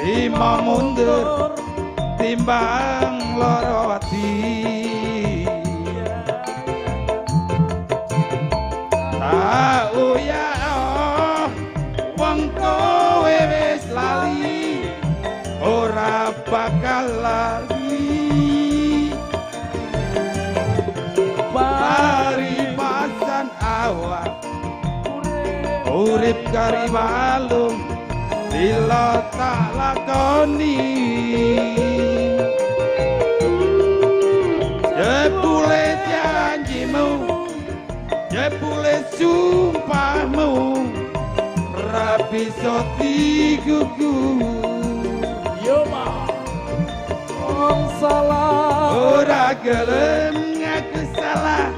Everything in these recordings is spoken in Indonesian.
Lima mundur timbang loro ati tau ya wong kowe wis lali ora bakal lali paribasan awak urip kari balung bila tak lakoni jebule janjimu jebule sumpahmu ra bisa digugu yo ma wong salah ora gelem ngaku salah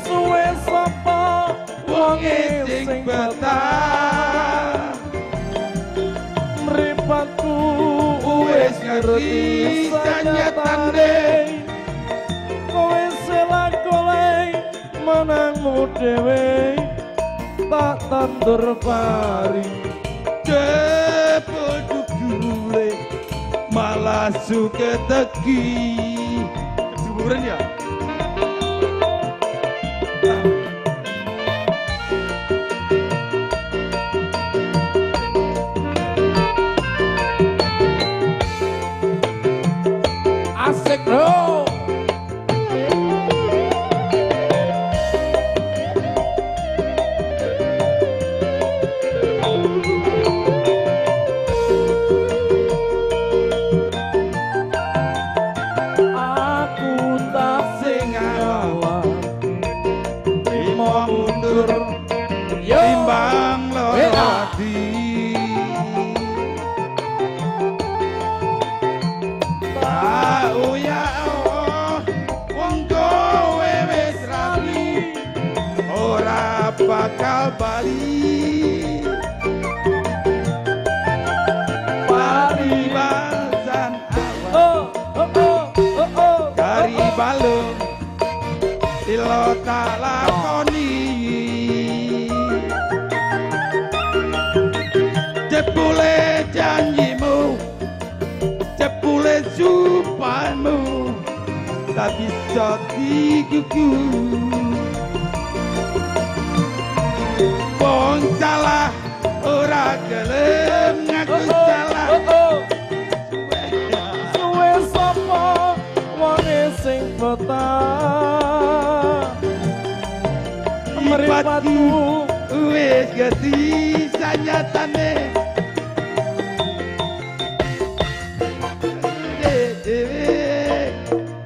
suwe sapa wong sing betah mripatku wis ngerti sanyatane kowe selak golek menangmu dhewe tak tandur pari jebul dugule malah suke teki keduburan ya asik bro aku tak sing awak lima mundur yo timbang loro ati tau ya wong kowe wis rapi ora bakal bali paribasan awak oh oh oh oh oh kari balung sila tak lakoni jebule janjimu jebule sumpahmu tak bisa digugu wong salah ora gelem ngaku salah suwe sapa wong sing betah mripatku wis ngerti sanyatane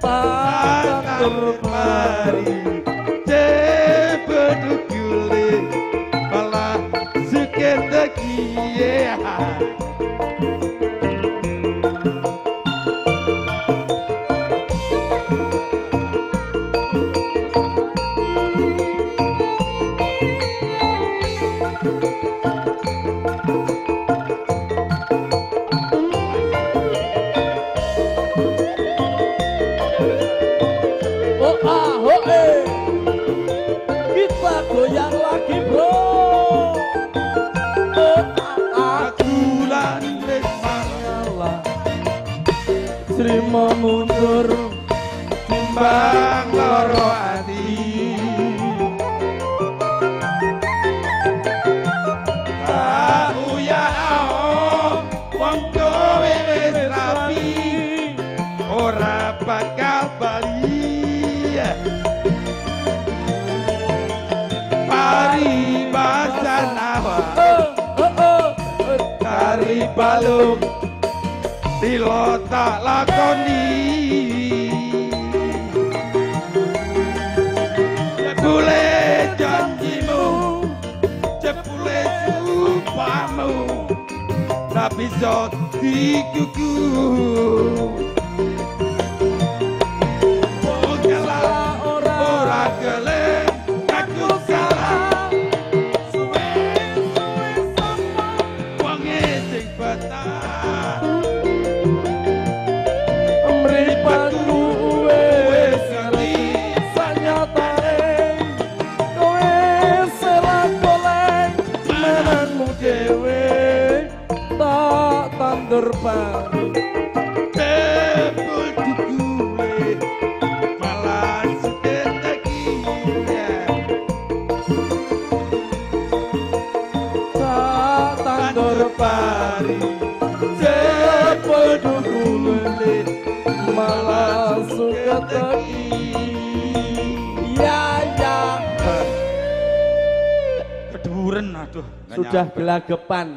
tandur pari jebedukule malah suke teki oh ah oh kita goyang lagi bro oh aku lan wis malah Srimo mundur timbang loro ati tau ya wong kowe wis rapi ora bakal bali paribasan awak kari balung sila tak lakoni jebule janjimu jebule sumpahmu tak bisa digugu wong salah ora gelem ngaku salah suwe sapa wong sing betah mripatku wis ngerti sanyatane kowe selak golek menangmu dhewe tak teki. Ya ya. Keduren aduh. Sudah gelagapan.